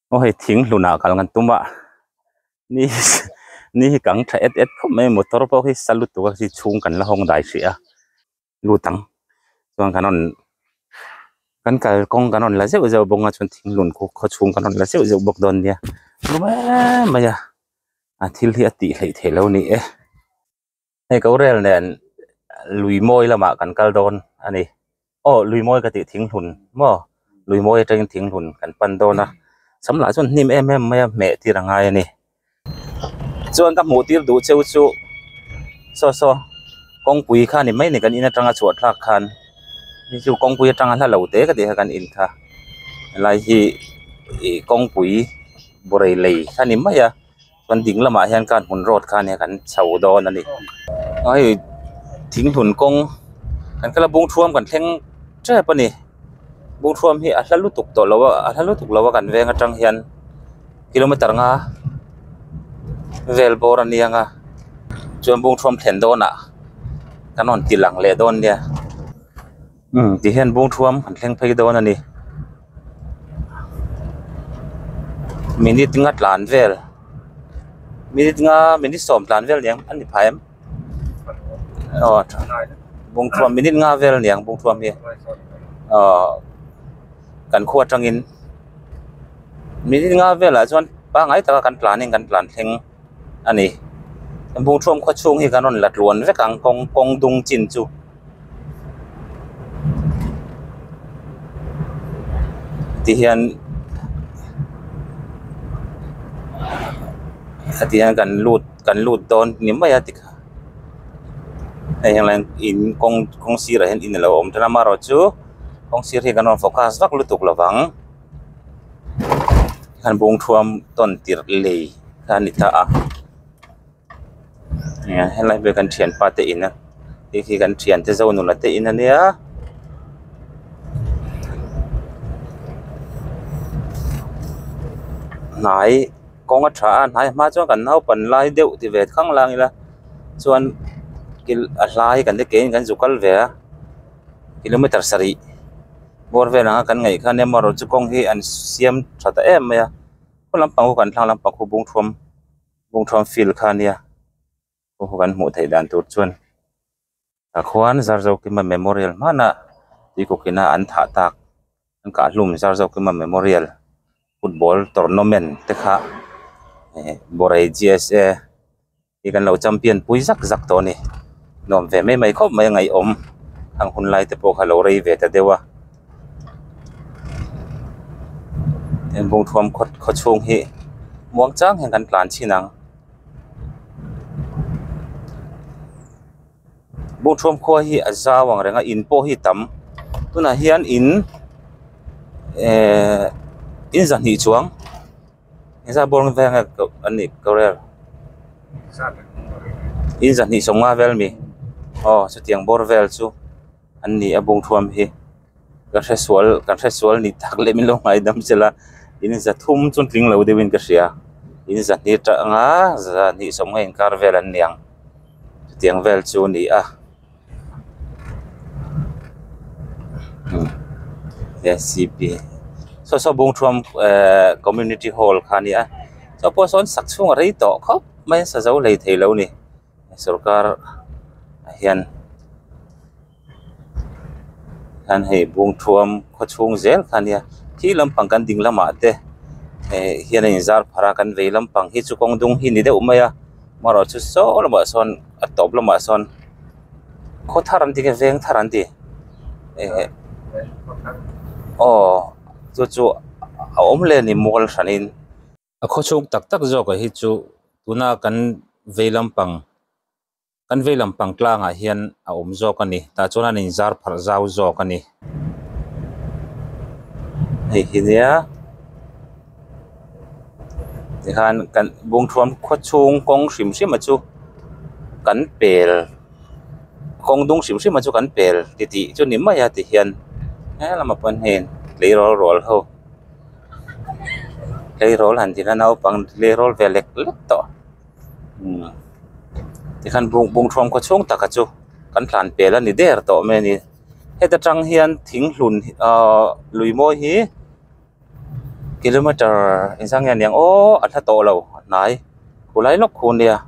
ô hay thing luna kal ngan tuma ni ni kang tha et khom me motor po hi salut to hi chung kan la hong dai sia lutang chuan kanon kan kal kong kanon la zeu zeu bonga chun thing lun ko kho chung kanon la zeu zeu bok don nia luma maya a thil hi ati hlei thelo ni e hei ko rel nen lui moi lama kan kal don ani o lui moi ka ti thing lun mo lui moi teng thing lun kan pan dona sắm lại chun nim em maya me ti rangai ani chuan ka mu tir du cheu chu so kong pui kha ni mai ni kan ina tanga chuat thak khan ni chu kong pui tanga la lo te ka de kan in kha lai hi kong pui borei lei kha ni mai ya kan ding lama hian kan hun rot kha ne kan chau don ani ai thing hun kong kan kala bung thuam kan thleng tre pa ni bung thuam hi a hlalu tuk to lawa a hlalu tuk lawa kan venga tang hian kilometer nga vel bor anianga chuan bung thuam thlen dona kanon tilang le don nia ti hian bung thuam kan thleng phei don ani minute nga tlan vel minute som tlan vel niang ani phaim bung thuam minute nga vel niang bung thuam hi kan khuwa tangin minute nga vel a chuan pa ngai ta kan tlaning kan tlan thleng ani bung thuam kho chung hi kanon lat luan ve kang kong dung chin chu ti hian kan lut don ni mai atik ai yang lang in kong sir hen in lo om tana maro chu kong sir hi kanon focus vak lutuk lawang kan bung thuam ton tir lei kan ni ta a ya helai be kan thian pa te ina ki kan thian te zo nu la te ina nia nai kong a tha nai ma chuan kan nau pan lai deuh ti ve khang lang ila chuan kil a hlai kan de ke kan zukal ve kilometer sari bor ve na kan ngai khan em ro chu kong hi an siam thata em ya kolam pang kan thlang lam pakhu bung thuam fil khania ko kan mu thei dan tur chuan a khwan zar zo ki ma memorial mana ti ko kina an tha tak an ka hlum zar zo ki ma memorial football tournament te kha borai gsa ti kan lo champion pui zak to ni nom ve mai khop mai ngai om ang hun lai te po kha lo rei ve ta dewa en bung thuam kho chung hi muang chang hen kan tlan chinang bung thuam kho hi a zawang renga in po hi tam tuna hian in zan hi chuang za borng venga ani korel in zan hi songa vel mi chu tiang bor vel chu anni a bung thuam hi kan hresual ni tak le min lo ngai dam chela in za thum chun tling lo dewin ka sia in zan hi ta nga za ni songa in kar vel an niang tiang vel chu ni a CP so bung thuam community hall khania so po son sak chung rei to khop mai sa zo lei thei lo ni sarkar hian han hei bung thuam kho chung zel khania khi lampang kan ding lama te hian in zar phara kan vei lampang hi chu kong dung hi ni de umaya maro chu so lama son atop lama son kho tharan ti ke veng tharan ti chu a om le ni mol thanin a kho chung tak zo ka hi chu tuna kan veilampang tlanga hian a om zo ka ni ta chona nin zar phar zau zo ka ni hei hinia ti han kan bung thuam kho chung kong hrim chu kan pel kong dung hrim chu kan pel ti chu ni ma ya ti hian lama pan hen leirol ho leirol han tina nau pang leirol velek to ti khan bung thom ko chung taka chu kan thlan pela ni der to me ni heta tang hian thing hlun lui moi hi kilometer insang yan yang o at to lo nai kulai lok khun nia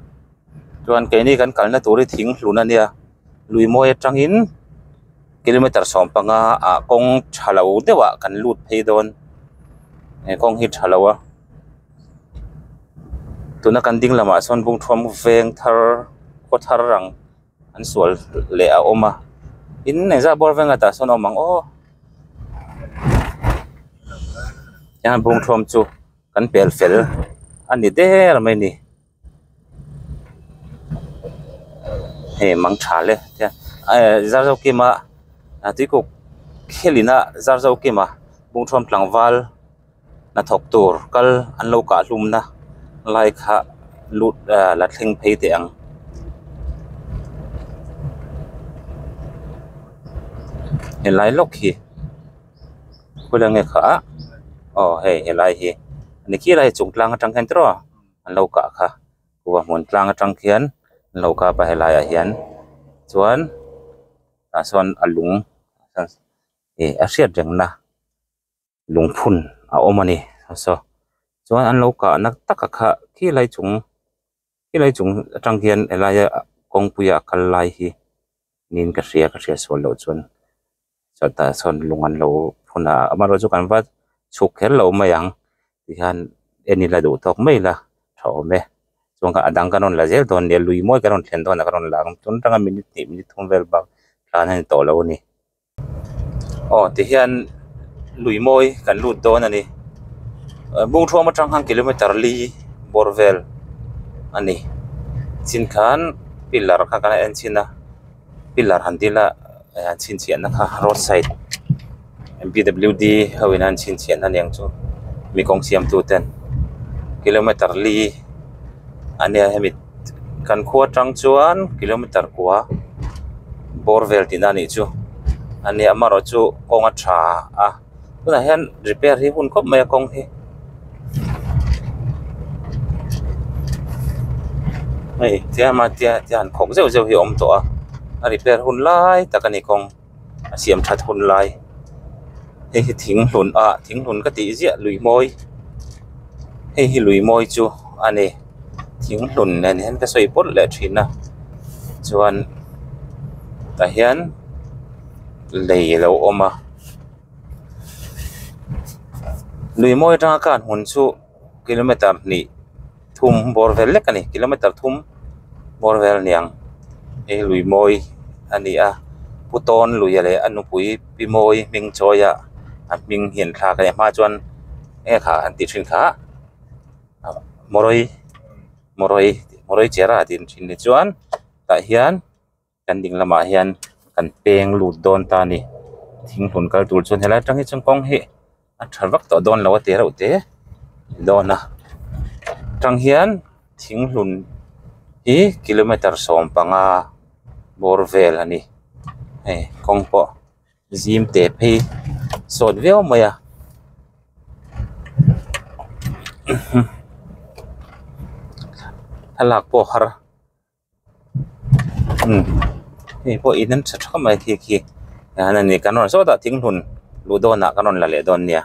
chuan ke ni kan kalna turi thing hluna nia lui moi atangin kilometer som panga a kong thalo dewa kan lut phei don e kong hi thalowa tuna kan ding lama son bung thom veng thar ko thar rang an sual le a oma in ne za bor venga ta son omang o yan bung thom chu kan pel fel ani der mai ni he mang thale ya za zo ki ma ti ko khelina za zo ki ma bung thom tlangwal na thok tur kal an lo ka lumna lai kha lut la thleng phei te ang he lai lok hi kulang e kha he lai hi ani ki lai chung tlang atang hen tro an lo ka kha kuwa mon tlang atang khian an lo ka pa he lai a hian chuan ta son alung a hriat reng na lung phun a omani so chuan an lo ka nak taka kha ki lai chung atang khian elaya kong puya kal lai hi nin ka hria sol lo chuan chota son lungan lo phuna amaro chu kan va chuk khel lo mayang ti han eni la du tok mai la tho me chuan ka adang kanon la zel don le lui moi kanon thlen don kanon la tun tanga minute thum vel ba tlan han to lo ni ti hian lui moi kan lut don ani bung thom atang hang kilometer li borvel ani chin khan pillar kha kana en china pillar handila chin chian na kha roadside MPWD hawin an chin chian an yang chu mi kong siam tu ten kilometer li ania hemit kan khuwa tang chuan kilometer kwa borvel tinani chu ani amaro chu konga tha a tuna hian repair hi hun khop mai kong hi ei tia ma tia an khok zeu hi om to a repair hun lai takani kong siam that hun lai hei hi thing hlun ka ti zia lui moi hei hi lui moi chu ani thing hlun nen hen ka soi pot le thina chuan ta hian lei lo oma lui moi tanga kan hun chu kilometer ni thum borvel lek ani kilometer thum borvel niang e lui moi ani a puton lui ale anu pui pi moi ming choya ming hian thla ka ma chuan e kha an ti thin kha moroi chera tin thin ni chuan ta hian kan ding lama hian kan peng lut don ta ni thing hlun kal tur chuan helai tang hi chang kong hi a tharwak to don lo te rau te dona tang hian thing hlun hi kilometer som panga borvel ani kong po zim te phi sot veo maya halak po har po inan cha thak mai khi anani kanon so da thing hlun lu do na kanon la le don nia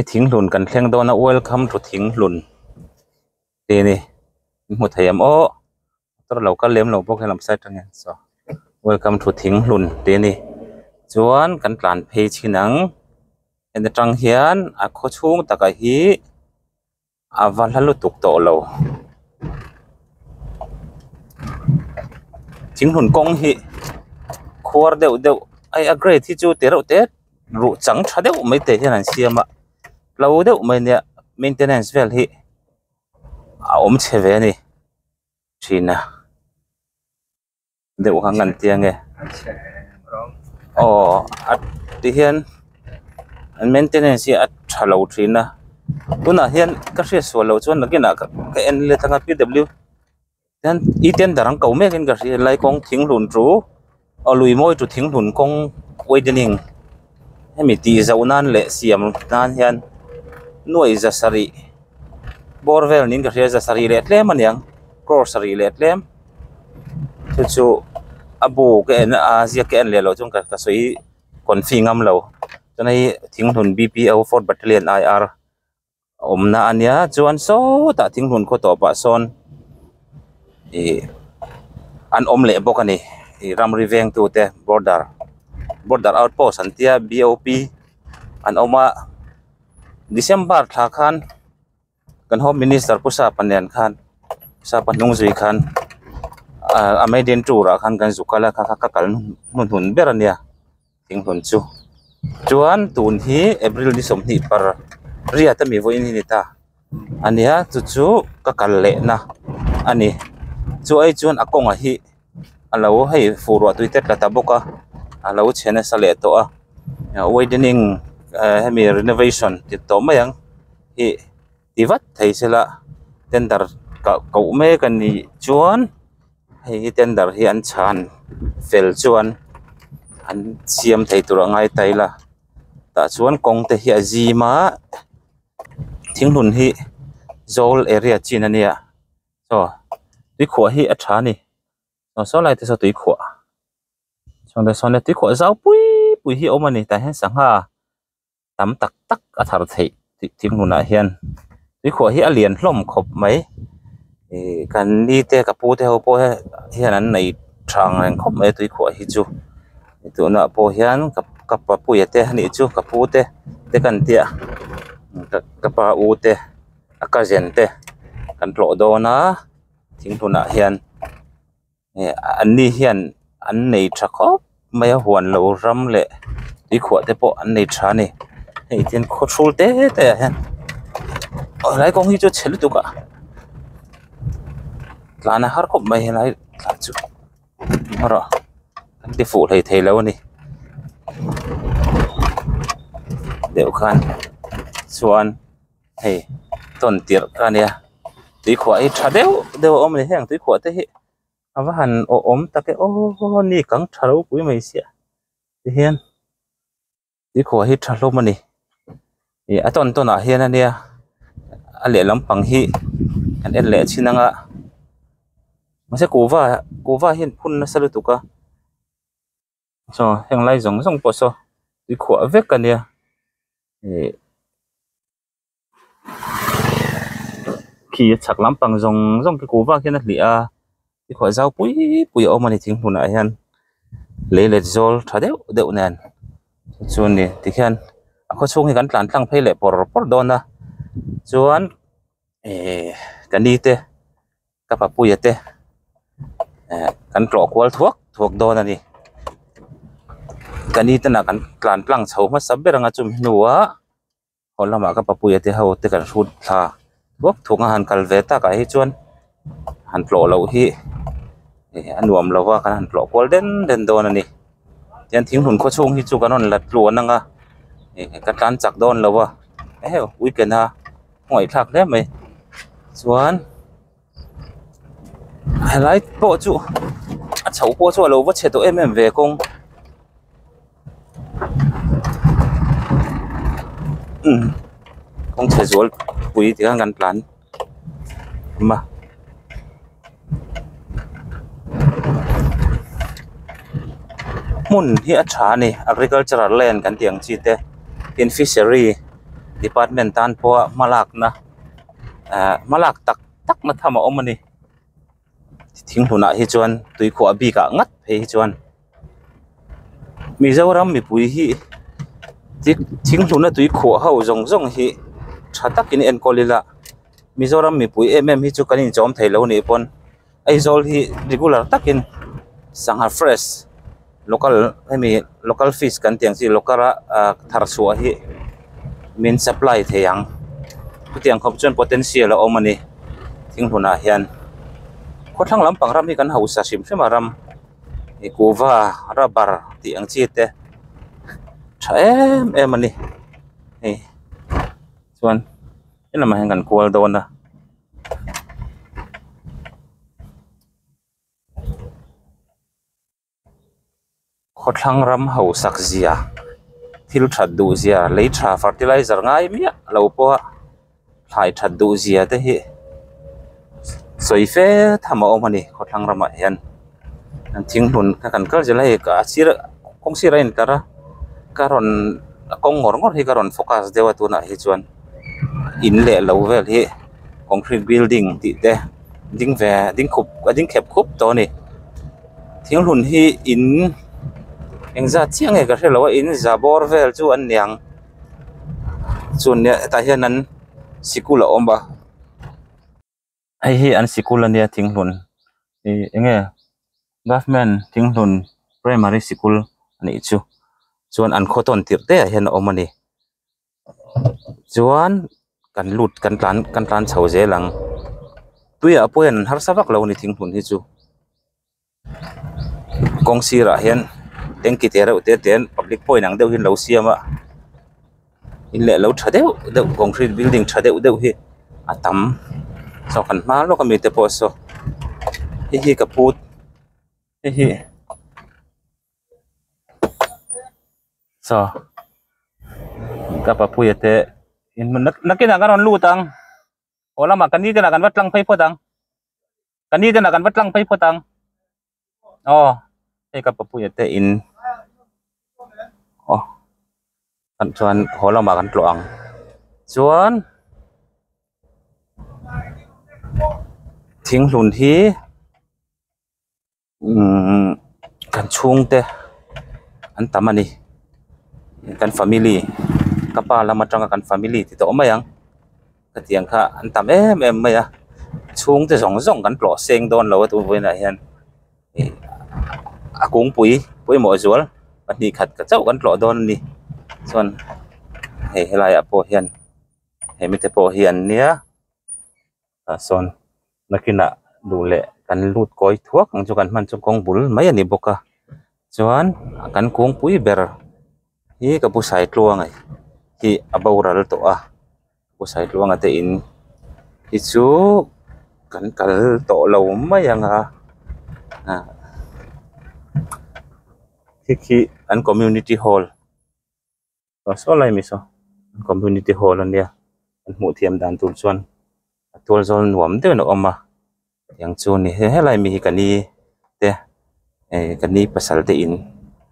thing hlun kan thleng do na welcome to thing hlun te ni mu thayam tor local lem lo bok helam sai tang so welcome to thing hlun te ni chuan kan tlan phei chinang en tang hian a kho chung taka hi aval halu tuk to lo thing hlun kong hi khwar deuh ai agree thi chu te ro te ru chang tha deuh mai te hian an siama lo deuh mai nia maintenance vel hi a om cheve ni china deuh hangan tiange at ti hian an maintenance hi at thalo thina tuna hian ka hria so lo chuan nakina ka en le thanga PW dan iten darang kau me ken ka hria lai kong thing hlun tru lui moi tu thing hlun kong waidening hemi ti zaunan le siam nan hian noi za sari borvel nin ka hria za sari le tlem aniang grocery le tlem chu abu ke en azia ke en le lo chung ka soi kon fi ngam lo cái này thing hun BPO 4 Battalion IR na ania chuan so ta thing hun ko to pa son an le bok ani ram riveng tu te border outpost antia BOP an oma December tha khan kan home minister pusa panen khan sa panung zui khan amai den tu ra khan kan zukala kha kal nun berania thing hun chu chuan tun hi April ni som ni par ria ta mi voin ni ta ania chu ka kal le na ani chu ai chuan akonga hi alo hei furwa tuitet la ta boka alo chene sale to a widening hemi renovation ti to mayang hi tivat thei sela tender ka ko me kan ni chuan hei tender hi an chan fel chuan an siam thei tur ngai taila ta chuan kong te hi azima thinglun hi zol area chin ania so tui khua hi a tha ni so lai te so tui khua chong de son le tui khua zau pui hi omani ta hen sangha tam tak a thar thei thinglun a hian tui khua hi a lian hlom khop mai kan ni te ka pu te ho po hian an nei thang reng khop mai tui khua hi chu tu na po hian ka pa pu ya te ni chu ka pu te kan tia ka pa u te ka zen te kan tlo do na thinglun a hian an ni hian an nei tha khop mai huan lo ram le tui khua te po an nei tha ni hei tin kho thul te hian lai kong hi chu chhel tu ka tlana har khop mai lai tla chu mara kan ti fu thei thei lo ni deuh khan chuan hei ton tir ania tui khua hi tha deuh om ni heng tui khua te hi ava han om take ni kang tharo pui mai sia ti hian tui khua hi tha hlom ani a ton a hian ania a le lampang hi kan en le chinanga mase kuwa hian phun na salu tuka so heng lai zong po so tui khua vek ania khi chak lampang zong ke kuwa hian a hlia tui khua zau pui omani thinglun a hian le zol tha deuh nen chuan ni ti khian a kho chung hi kan tlang phei le por dona chuan kan ni te ka pa pu ya te kan tlo kwal thuak don ani kan ni te na kan tlang chho ma sabberanga chum nuwa holama ka pa pu ya te ho te kan rut thla thuak han kal ve ta ka hi chuan han tlo lo hi anuam lowa kan han tlo kwal den don ani tian thinglun kho chung hi chu kanon lat lu ananga ka tlan chak don lowa weekend ha ngoi thak le mai chuan highlight po chu a chho po chu lo wa che to em ve kong kong che zol pui ti kan plan ma mun hi a tha ni agricultural land kan tiang chi te in fishery department tan po malak na malak tak na thama omani thinglun a hi chuan tui khua bi ka ngat phei hi chuan Mizoram mi pui hi thinglun a tui khua ho zong hi tha takin en kolila Mizoram mi pui hi chu kanin chom thei lo ni pon ai zol hi regular takin sangha fresh local fish kan tiang si lokara thar suwa hi min supply theyang tiang khop chon potential omani thinglun a hian khothlang lampang ram hi kan hausa sim ram kuwa rabar tiang chi te tha em ani chuan ina ma hengan kwal dona khothlang ram hausak zia thil that du zia lei tha fertilizer ngai mia lo po thai that du zia te hi soi fe thama omani khothlang rama hian an thinglun ka kan kal jelai ka sira kong sira in tara karon kong ngor hi karon focus dewa tu na hi chuan in le lo vel hi concrete building ti te ding ve ding khep khup to ni thing hun hi in engza chiang e ka hrelo in zabor vel chu an niang chun ne ta hian an sikul omba ai hi an sikul ania thing hun e enge government thing hun primary school ani chu chuan an khoton tir te hian omani chuan kan lut kan tlan chho je lang tuya poin har savak lo ni thing hun hi chu kong sira hian tengki te reuh te ten public point ang deuh hin lo siama in le lo thadeu deuh concrete building thadeu deuh hi atam so kan ma lo ka mi te po so hi kaput hi so kapa puyate in nakina karon lutang ola ma kanite na kan watlang phai potang kanite na kan watlang phai potang oh ei kapa puyate in oh kan chuan hola ma kan tloang chuan thing hlun hi kan chung te an tamani kan family kapa lama tanga kan family ti to mayang katiang kha an tam em maya chung te zong kan plo seng don lo tu voina hian akung pui mo zual pani khat ka chau kan plo don ni chuan he helai apo hian he mi te po hian nia son nakina dule kan lut koi thuak ang chu kan man chu kong bul mai ani boka chuan kan kung pui ber hi ka pu sai tluang ai hi aboral to a pu sai tluang ate in hi chu kan kal to lo mai anga hi an community hall so lai mi so community hall ania an mu thiam dan tur chuan atol zol nuam de no oma yang chu ni he lai mi kani te kani pasal te in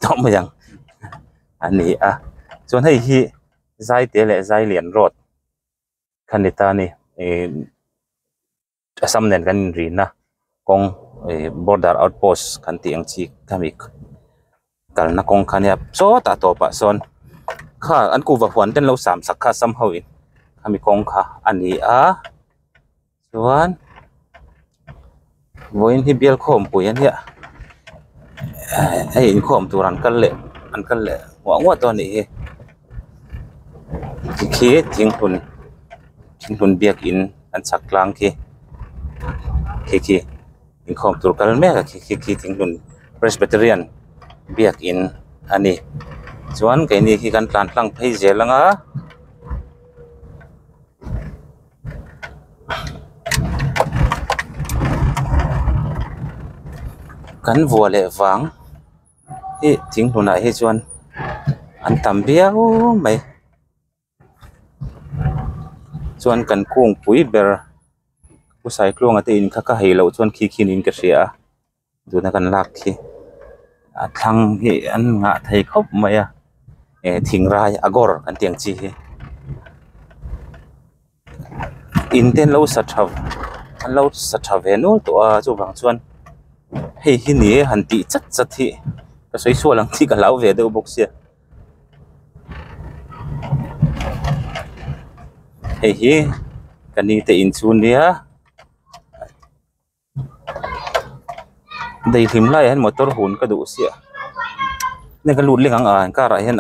to mayang ani a chuan hei hi zai te le zai lian road khanita ni asam nen kan ri na kong border outpost kan ti ang chi kamik kal na kong khania so ta to pa son kha an ku wa hwan ten lo sam sakha somehow in kami kong kha ani a chuan voin hi bial khom puyan ya ai in khom turan kal le wa to ni khi thing hun biak in an saklang ki in khom tur kal me ki thing hun presbyterian biak in ani chuan ke ni ki kan tlang phei zelanga kan vua le wang hi thing huna hi chuan an tam biau mai chuan kan kung pui ber ku sai klong ate in kha ka helo chuan khi in ka ria duna kan lak khi a thlang hi an nga thei khop mai a thingrai agor kan tiang chi hi in ten lo sa thaw an lo sa thaw ve no to a chu bang chuan hei hi ni han ti chat hi ka soi so lang thi ka lau ve de box sia hei hi kani te in chu nia dei him lai han motor hun ka du sia ne ka lut lengang an ka ra hen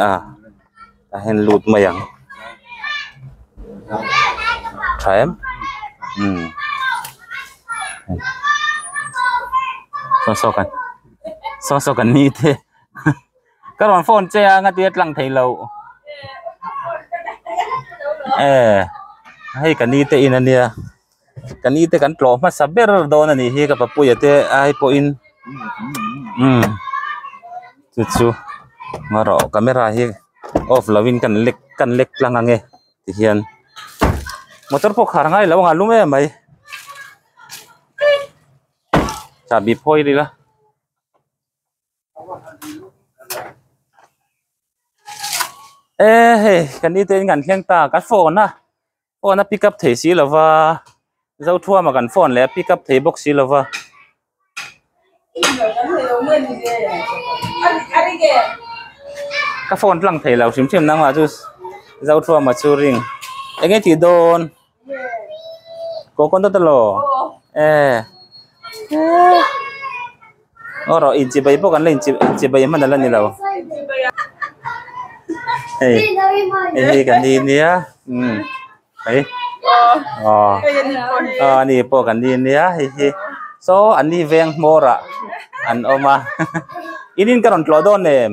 hen lut mayang thaim so kan ni the karon phone che nga tiat lang thei lo hei kani te in ania kani te kan tlo ma saber don ani hi ka papu yate ai po in chu ngaro camera hi off lawin kan lek lang ange ti hian motor po khar ngai lo nga lume mai chabi phoi ri la ê cái đi tên ngàn khen ta cắt phone na pick up thế xí là va dâu thua mà gần phone lẽ pick up thế box xí là va các phone lăng thế là chim chim năng mà chú dâu thua mà chú ring anh ấy thì đồn có con đó lo ê rồi in chỉ bay bốc anh lên chỉ bay mà là như nào ê cái đi nhá ấyนี่พอกันดีเนี่ยso อันนี้เวงโมระอันออกมาอินินกันหลอดโดนเนี่ย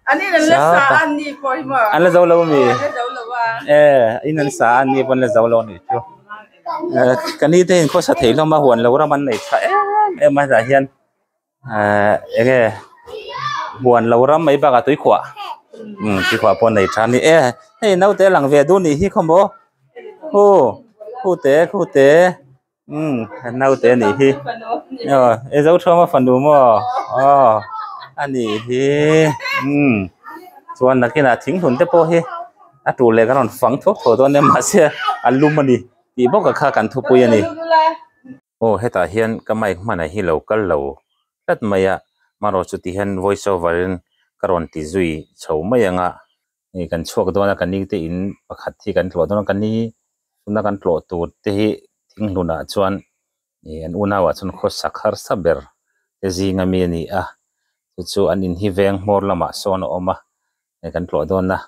อันนี้นั่นละสาอันนี้พอมาอันละเจ้าเรามีอินนั่นสาอันนี้เป็นละเจ้าเรานี่ชัวกันนี่ที่เขาสะเทียนเรามาหวนเราเรามันไหนใช่มาจากเฮียนหวนเราเราไม่บากตุ้ยขวาที่ขวาปนในชานี่ให้น้าเตะหลังเวดูนี่ที่เขาบอกคู่เตะน้าเตะนี่ที่เจ้าชอบมาฟันดูมั้งอันนี้ที่ส่วนนักกีฬาทิ้งหุ่นเตะโป้ที่ตัวเล็กก็นอนฝังทุกตัวเนี่ยมาเสียอันลุ่มมันนี่ที่บอกกับข้ากันทุกปีนี่ให้ตาเฮียนก็ไม่มาในที่เราก็เราตัดไม่มารอจุดที่เห็น voice over กรอนติจุยเฉาไม่ยังนี่กันช่วงตัวนั้นกันนี่ที่อินประคัดที่กันโหลดตัวนั้นกันนี่ตัวนั้นกันโหลดตัวที่ทิ้งลุน่ะชวนนี่อันอุณาวะชนโคสักฮาร์ซับเบอร์ที่จริงมีนี่จู่อันอินฮิเวงมอร์ละมาโซนออกมานี่กันโหลดตัวนะ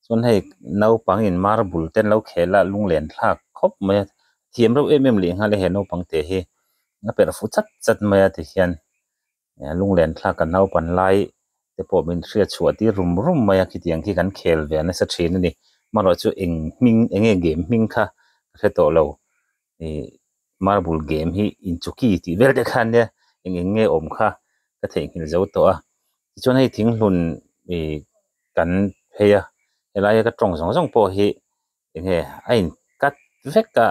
ชวนให้น้าปังอินมาร์บุลเต้นแล้วเขละลุงเหรียญทักครบมาเทียมเราเอ็มเลี้ยงให้เลยเห็นน้าปังเตะให้งั้นเป็นฟุตจัดมาที่เขียนลุงเหรียญทักกันน้าปันไล่แต่พอเป็นเชื่อชัวที่รุมมาคิดอย่างที่กันเคลเวียนในสตรีนี่มาเราจะมิงเกมมิงค่ะแค่ตัวเรามาบุลเกมที่อินจุกี้ที่เวลเด็กขันเนี่ยอมค่ะก็ถึงหินเจ้าตัวจนให้ทิ้งลุนกันเฮียอะไรก็ตรงสองพอที่ไอ้กัดเวกก็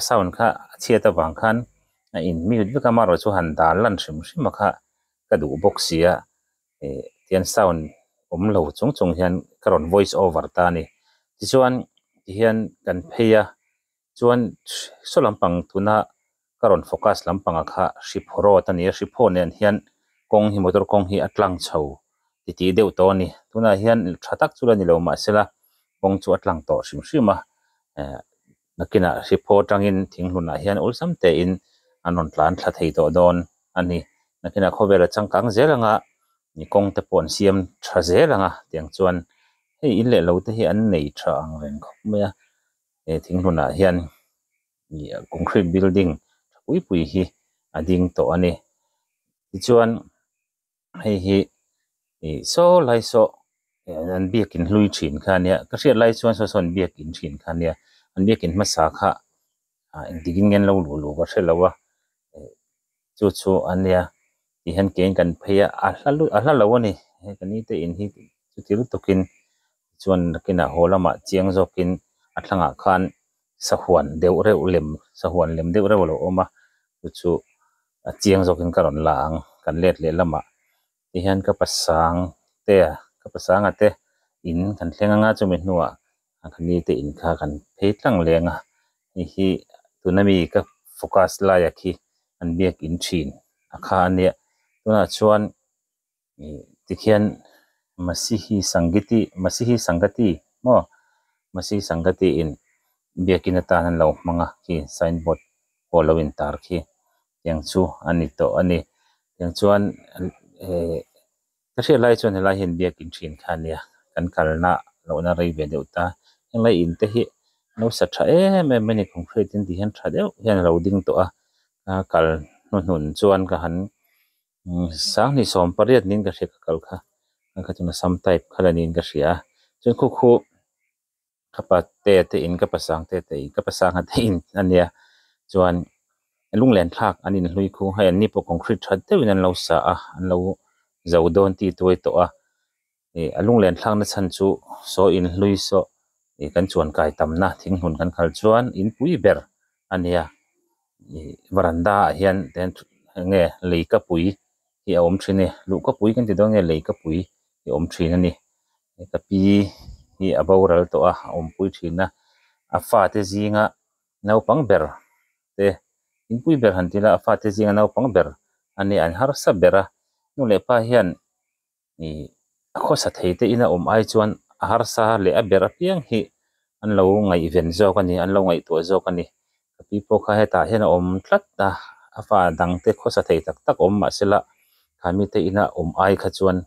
สาวน์ค่ะเชียร์ตะวังขันมีวิธีการมาเราจะหันดาลันชิมค่ะก็ดูบ็อกเซียเทียน sound เราจงเฮียนกรอน voice over ตานี่ที่ชวนเฮียนกันเพียชวนสลัมปังทุน่ากรอนโฟกัสลำปังค่ะชิปโรตันนี้ชิปโรเนี่ยเฮียนกงหิมอเตอร์กงหิอัตลังเฉาที่เดียวตัวนี้ทุน่าเฮียนชัดตักจุลนี่เรามาเสละกงจูอัตลังต่อชิมมานักกินชิปโรจังอินทิ้งลุน่าเฮียนอุลซัมเตอินอันนนทลานทัดให้ตัวโดนอันนี้นักกินเขาเวลาจังกังเจริญนี่กงแต่ปนเสียมทะเจละเตียงจวนให้อินเล่เราแต่เห็นในทางเรื่องเขาไม่ทิ้งลุน่ะเห็นนี่คอนกรีตบิลดิ้งปุยฮีดิ่งตัวนี้จวนให้โซ่ไล่โซ่อันเบียกินลุยฉินคันเนี่ยก็เสียไล่ชวนส่วนเบียกินฉินคันเนี่ยอันเบียกินมาสาขาดิ่งเงินเราหลูก็เสียแล้วว่าจู่อันเนี่ยที่เห็นเก่งกันเพียอัลลัวนี่กันนี้แต่อินที่จุดที่รู้ตกินชวนกินโหละมาเจียงจกินอัตลังอาคารสะหวนเดียวเร็วเล็มสะหวนเล็มเดียวเร็วโลมาจู่เจียงจกินกระดอนหลังกันเล็ดละมาที่เห็นกับภาษาเตะกับภาษาเตะอินกันเลี้ยงจะเป็นหัวกันนี้แต่อินค่ากันเพียตั้งเลี้ยงนี่ตัวนั้นมีก็โฟกัสลายที่อันเบียกินชินอาคารเนี่ยตัวนั้นชวนที่เขียนมัสยิดสังกติมัสยิดสังกติอินเบียกินตาหันเรามังคีไซน์บอร์ดพอเราอินตาร์คียังชูอันนี้ตัวอันนี้ยังชวนก็เชื่อไล่ชวนให้ไล่เห็นเบียกินชินคันเนี่ยกันกันละเราหน้ารีเวเดียวตายังไล่อินเตะเราสัตย์ไม่ในคอนกรีตที่เห็นชัดเดียวเห็นเราดิ้งตัวกันหนุนชวนกันสังนิสมปริยัตินินก็เสียกัลค่ะก็จะมาซ้ำไต่ขนาดนินก็เสียจนคู่ขับเตะอินกับภาษาเตะอินกับภาษาหัดอินอันเนี้ยจวนลุงแหลนทักอันนี้ลุยคู่ให้อันนี้พวกคอนกรีตชัดเดียวนั้นเราสะอันเราจะอุดมตีตัวลุงแหลนทักนั้นฉันจูโซอินลุยโซกันชวนกายตำนะทิ้งหุ่นกันขัลชวนอินปุยเบอร์อันเนี้ยวารันดาเฮียนเดินเงี้ยเลยกับปุย hi om thine lu ka pui kan ti dong nge lei ka pui hi om thina ni ka pi hi aboral to a om pui thina a fa te zinga nau pang ber te in pui ber han tila a fa te zinga nau pang ber ani an har sa bera nu le pa hian ni a kho sa thei te ina om ai chuan a har sa le a ber a piang hi an lo ngai ven zo ka ni an lo ngai to zo ka ni ka pi po kha heta hian a om tlat ta a fa dang te kho sa thei tak tak om ma sela khami te ina om ai kha chuan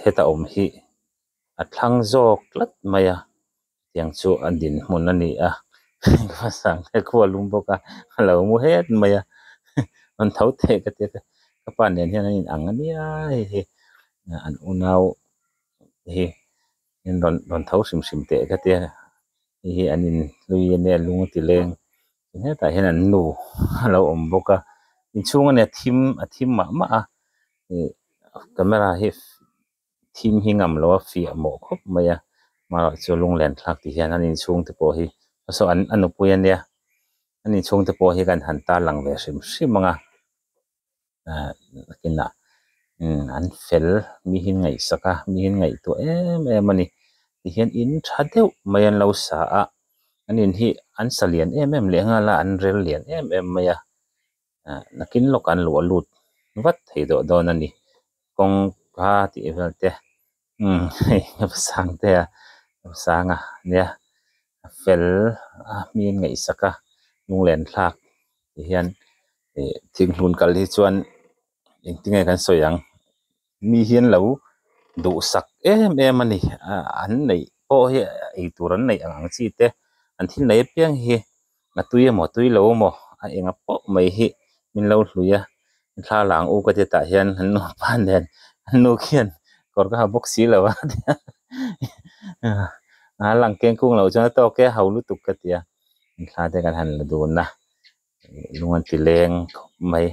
heta om hi a thlang zawk tlat maya tiang chu an din hmun ani a ka sang te khua lum boka lo mu het maya an thau te ka te ka pa nen hian an in ang ania hi an unau hi in don thau sim sim te ka te hi an in lui ne lung ti leng heta hian an nu lo om boka in chung ania thim ma ma a camera hi thim hi ngam lo fi mo khop maya ma chu lung len thlak ti hian an in chung te po hi so an anu puyan nia an in chung te po hi kan han ta lang ve sim sim manga kina an fel mi hin ngai saka mi hin ngai to em ani ti hian in tha deuh mai an lo sa a an in hi an salian em le nga la an rel lian em maya nakin lok an lo lut vat thei do don ani kong ka ti velte sang te sanga nia fel mi ngai saka lung len thlak ti hian thing hlun kal hi chuan eng tingai kan soyang mi hian lo du sak em ani an nei po hi ei turan nei ang chi te an thil nei piang hi na tuye mo tui lo mo a enga po mai hi min lo hluya thla lang u ka te ta hian an no pan den an no khian kor ka box si lo a lang keng kung lo chana to ke haulu tuk ka tia thla te kan han la du na lungan ti leng mai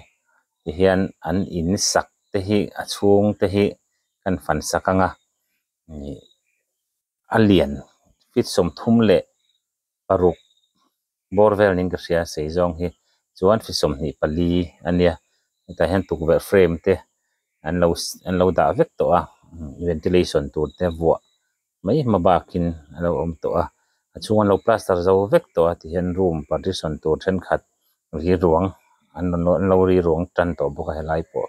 ti hian an in sak te hi a chung te hi kan fan sakanga ni alien fit som thum le paruk borvel ning ka sia sei zong hi chuan fi som ni pali ania ta hian tuk ve frame te an lo da vek to a ventilation tur te vo mai mabakin alo om to a chuan lo plaster zo vek to a ti hian room partition tur then khat ri ruang an lo ri ruang tan to boka helai po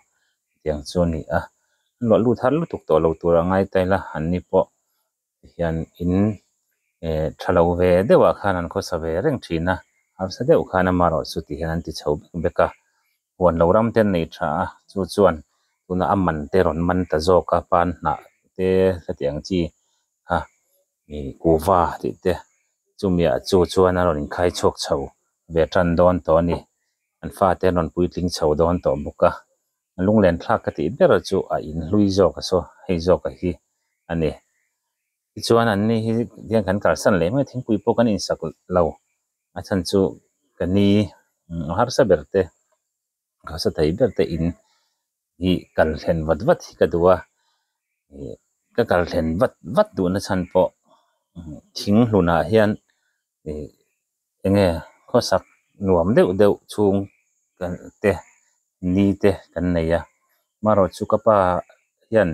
tiang chu ni a lo lu thar lu tuk to lo tur angai taila an ni po hian in thalo ve dewa khan an kho sa ve reng thina ar sa deuh khan amaro chu ti hian an ti chho beka wan lo ram ten nei tha chu chuan tuna amman te ron man ta zo ka pan na te tiang chi ha ni kuwa ti te chumia chu chuan a ron khai chok chho ve tran don to ni an fa te ron pui tling chho don to buka lung len thlak ka ti ber chu a in hlui zo ka so hei zo ka hi ani chuan an ni hi dian kan kal san le mai thing pui po kan in sak lo a chan chu kani har sa berte ka sa thei berte in hi kal hlen vat vat hi ka duwa ka kal hlen vat vat du na chan po thing hluna hian enge kho sak nuam deuh deuh chung kan te ni te kan nei a maro chu kapa hian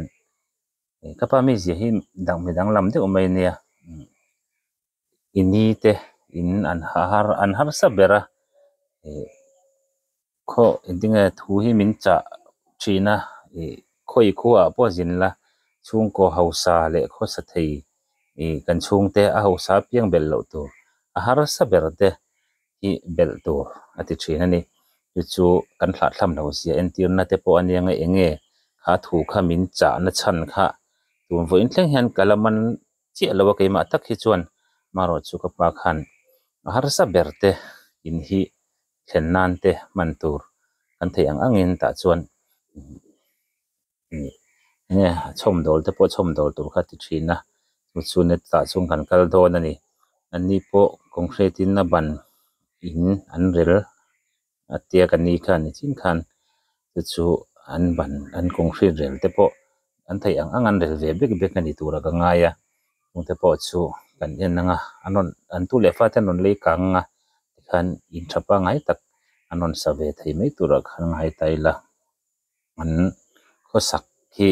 kapa mi zia hi dang mi dang lam deuh mai nia ini te in an har sa bera kho endinga thu hi min cha china khoi khuwa po zin la chung ko hausa le kho sa thei kan chung te a hausa piang bel lo tu a har sa ber te hi bel tu ati thina ni chu kan thla thlam lo sia en tir na te po anianga enge kha thu kha min cha na chan kha tun vo in thleng hian kalaman chi lawa keima tak hi chuan maro chu ka pa khan har sa ber te in hi thlen nan te man tur kan thei ang angin ta chuan nge chom dol te po chom dol tur kha ti thina chu net ta chung kan kal don ani ani po concrete in na ban in an rel atia kan ni khan ni chin khan chu an ban an concrete rel te po an thei ang an rel ve bek bek ani tura ka nga ya te po chu kan en nga anon an tu le fa te non le ka nga khan in thapa ngai tak anon sa ve thei mai tura khan ngai taila an kho sak hi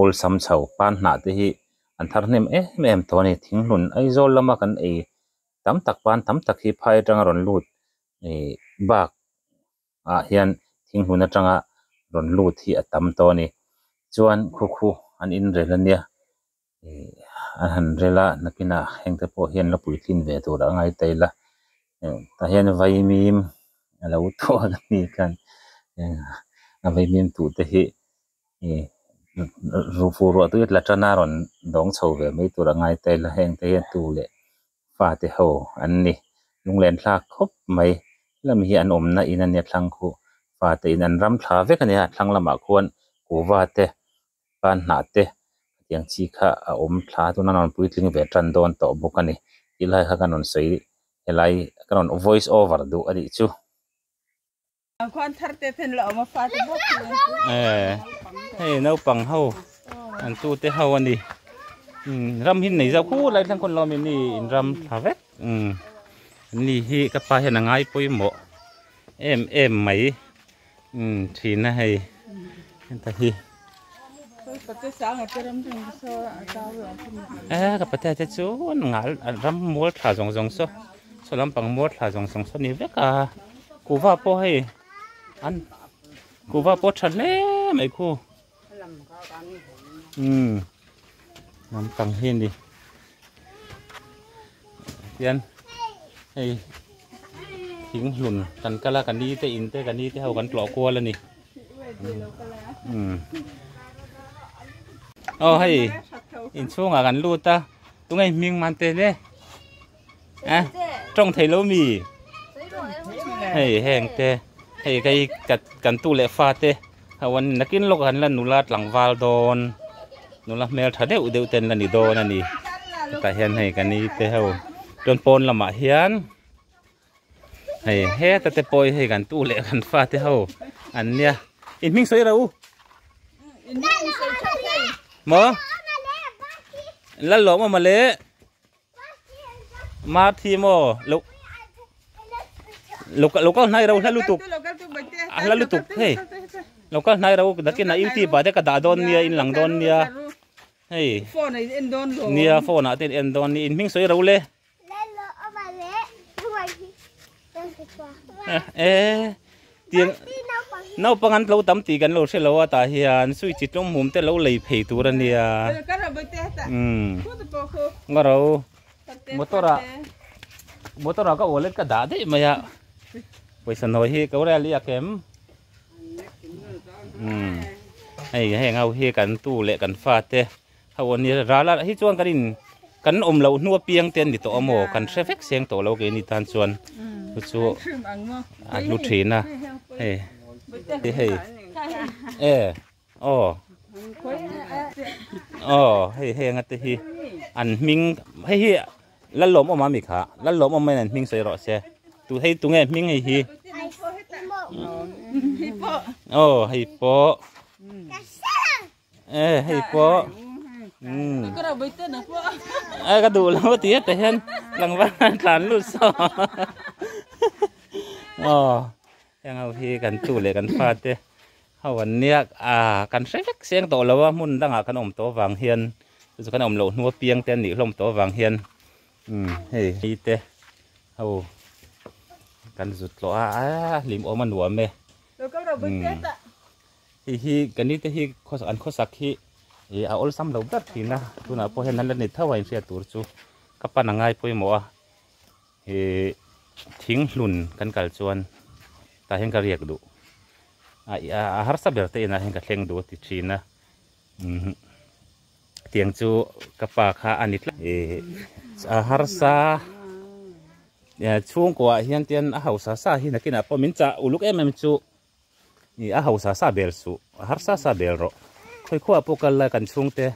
ol sam chho pan na te hi an thar nem em to ni thing hlun ai zol lama kan ei tam tak pan tam tak hi phai tanga ron lut ei bak a hian thing hlun atanga ron lut hi atam to ni chuan khu khu an in rel ania a han rela nakina hengte po hian la pui thlin ve tur angai teila ta hian vai mim alo to ni kan a vai mim tu te hi ru fu ro tu la chana ron dong chho ve mai tur angai teila hengte hian tu le fa te ho an ni lunglen thla khop mai lam hi an omna in ania thlang khu fa te in an ram thla vek ania thlang lama khuan kuwa te pan na te yang chi kha a om thla tu na non pui tling ve tran don to bokani ilai kha kanon sei helai kanon voice over du ani chu Khoan thar te then lo ma fa te bok hey no pang ho an tu te ho ani ram hin nei za khu lai thang kon lo mi ni in ram thla vek ni hi ka pa hian angai poi mo em mai thina hei ta hi Pati sang at ram ding so ataw lo ka pati te chu ngal ram mol thla jong jong so lam pang mol thla jong jong so ni veka kuwa po hei an kuwa po thale mai khu lam pang hin đi yan hei thing hlun kan kala kan ni te in te kan ni te hau kan tlo ko la ni hei in chunga kan lu ta tungai ming man te le trong thei lo mi hei heng te hei kai kat kan tu le fa te hawan nakin lok han la nula tlang wal don nula mel thade u deu ten la ni don ani ta hian hei kan ni te hau ton pon lama hian hei he ta te poi hei kan tu le kan fa te hau an nia in ming soi rau mo la lo ma le ma thi mo lo nai rau la lu tuk hei lo nai rau da ke na iuti ba de ka da don nia in lang don nia hei phone này in don lo nia phone a ten en don ni in ming soi rau le tiếng nấu bằng ăn lâu tắm tí gần lâu sẽ lâu ta hiền suy chỉ trong mồm te lâu lấy phê tu ra nia ngõ đâu motor ra cái wallet cái đá đấy mà ya bây giờ nói hi cái này liak em hay ngau hi cần tu lệ cần pha te hao nia ra la hi chuan kan om lo nuo piang ten ni to amo kan traffic seng to lo ke ni tan chuan chu lu thina hey hey ngat hi an ming hi la lom oma mi kha la lom oma nan ming sei ro se tu hei tu nge ming hi hi po hi po cái đầu bịch tên là po cái đủ lâu tí hết hen lằng văn cản lụt so yang au hi kan tu le kan pha te hawan niak kan sek seng to lawa mun danga kan om to wang hian chu kan om lo nuo piang ten ni hlom to wang hian hei hi te hau kan zut lo lim om an nuam me rồi cái đầu bịch tên ạ hi kan ni te hi khosak hi ol sam lo dat thina tuna po hen nan ni thawai sia tur chu kapan angai poi mo thing hlun kan kal chuan ta hen ka riak du har sa ber te na hen ka thleng du ti thina tiang chu kapa kha anit har sa chung ko hian tian a hausa sa hi nakina po min cha uluk em chu ni a hausa sa bel su har sa bel ro khoi kho apokal la kan chung te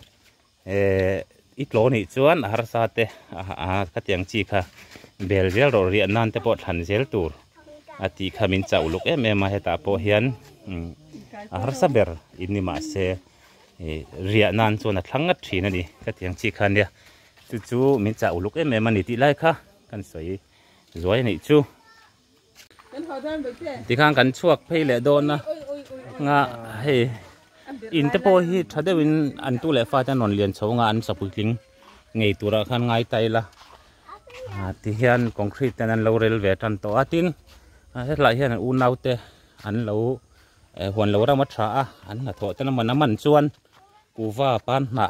itlo ni chuan har sa te ka tiang chi kha bel zel ro ri nan te po than zel tur ati khamin cha uluk em heta po hian har sa ber inni ma se ria nan chuan a thlangat thina ni ka tiang chi khan ya chu min cha uluk em ani ti lai kha kan soi zoi nei chu ti khang kan chuak phei le don na nga hei in te po hi thade win an tu le fa ta non lian chonga an saputling ngei tura khan ngai taila ti hian concrete tan an lo rel ve tan to atin hetla hian u naute an lo huan lo ra ma tha a an na tho tan man chuan kuwa pan na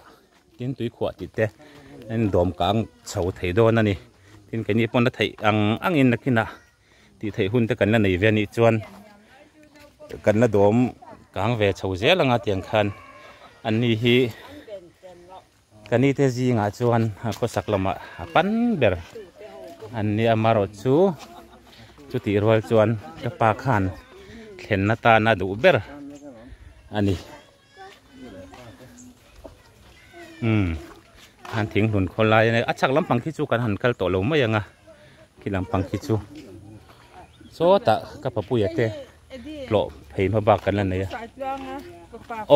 tin tui khwa ti te en dom kang chho thei don ani tin ke ni pon na thei ang in nakina ti thei hun te kan la nei ve ni chuan kan la dom kang ve chho je langa tiang khan an ni hi kani te ji nga chuan ko saklama pan ber an ni amaro chu ti rol chuan ka pa khan thlen na ta na du ber ani han thing hun kholai ne achak lampang khi chu kan han kal to lo mai anga ki lampang khi chu so ta ka papu yate lo phei ma ba kan la ne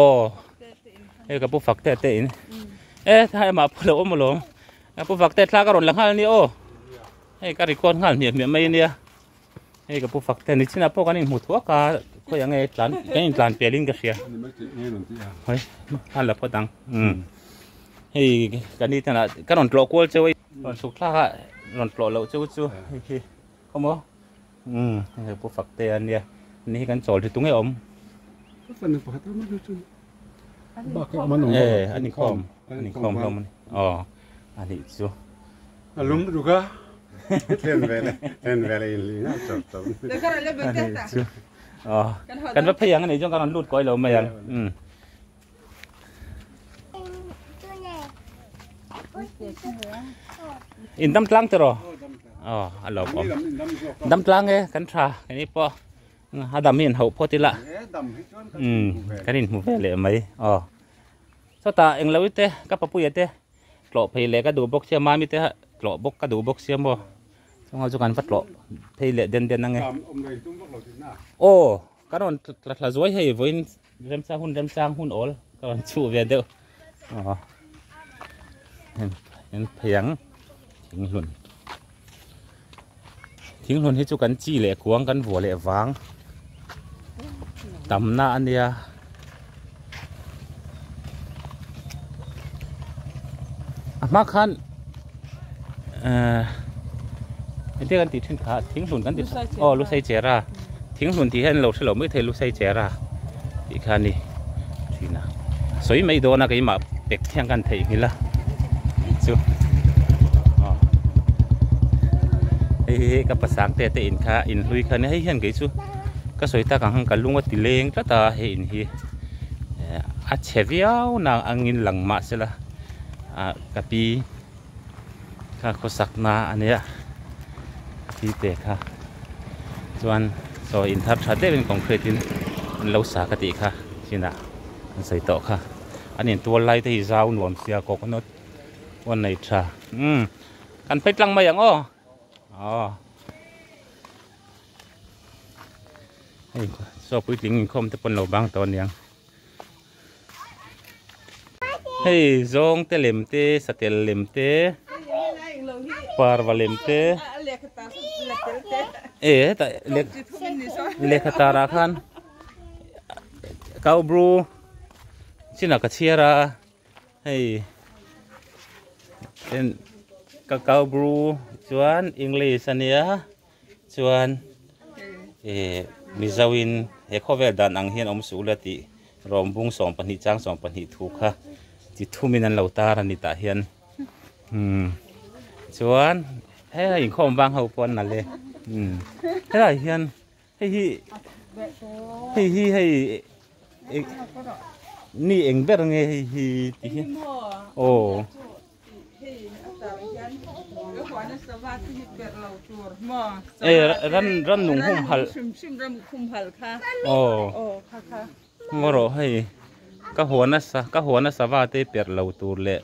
o e ka pu fak te in e thai ma phlo mo lo ka pu fak te thla ka ron lang hal ni o e ka ri kon hal mi mai nia e ka pu fak te ni china po kan in mu thua ka ko yang e tlan pelin ka sia hoi hal la po dang hey kan ni tana kan ron tlo kol cheu ron suk thla ron tlo lo chu hi komo pu fak te an nia ni kan chol thi tung e om ani khom khom ani chu alum ruga ten vele in li na chop để cái này lên bên tết à kan va phayang ani jong kan lut koi lo ma yang in dam tlang te ro alo om dam tlang e kan tha ani po hadam hin ho photila kan in mu vele mai so ta eng lo te ka papu yate tlo phei le ka du bok sia ma mi te tlo bok ka du bok sia mo ngau chu kan vat tlo phei le den nange karon tla zoi hei voin rem sang hun ol karon chu ve de en phayang thing lun hi chu kan chi le kuang kan vo le wang tamna ania ama khanเดี๋ยวกันติดทิ้งขาทิ้งหลุนกันติดลูกไส้เจราทิ้งหลุนที่ให้เราเฉลิมไม่เทลูกไส้เจราอีกคันนี้ทีน่ะสวยไม่โดนนะก็ยิ่งมาเป็กเที่ยงกันเทนี่ละจูกับภาษาเตะอินค่ะอินลุยคันนี้ให้เห็นกี่จูก็สวยตากังกันลุงว่าติเลงก็ตาเห็นฮีอาเชฟยาวนางอังอินหลังมาเสียละกับปีค่ะเขาสักนาอันเนี้ยที่เตะค่ะส่วนอินทับชัดได้เป็นของเครดินเราสากติค่ะสินะใส่ต่อค่ะอันนี้ตัวไล่ที่ยาวหนวมเสียกอกนดวันไหนชากันไปลังมาอย่างชอบปุ๋ยลิงคมแต่ปนเราบางตอนยังhey zong te lem te satel lem te parva lem te ta le khatara khan kau bru china ka chiara hey en kau bru chuan english ania chuan mizawin he khovel dan ang hian om su lati rombung som pani chang som pani thu kha ti thumin an lo tar ani ta hian chuan in khom bang ho pon na le hian hei ni eng ber nge hi ti ran nung hum hal ngoro hei ka huana sa wa te per lo tur le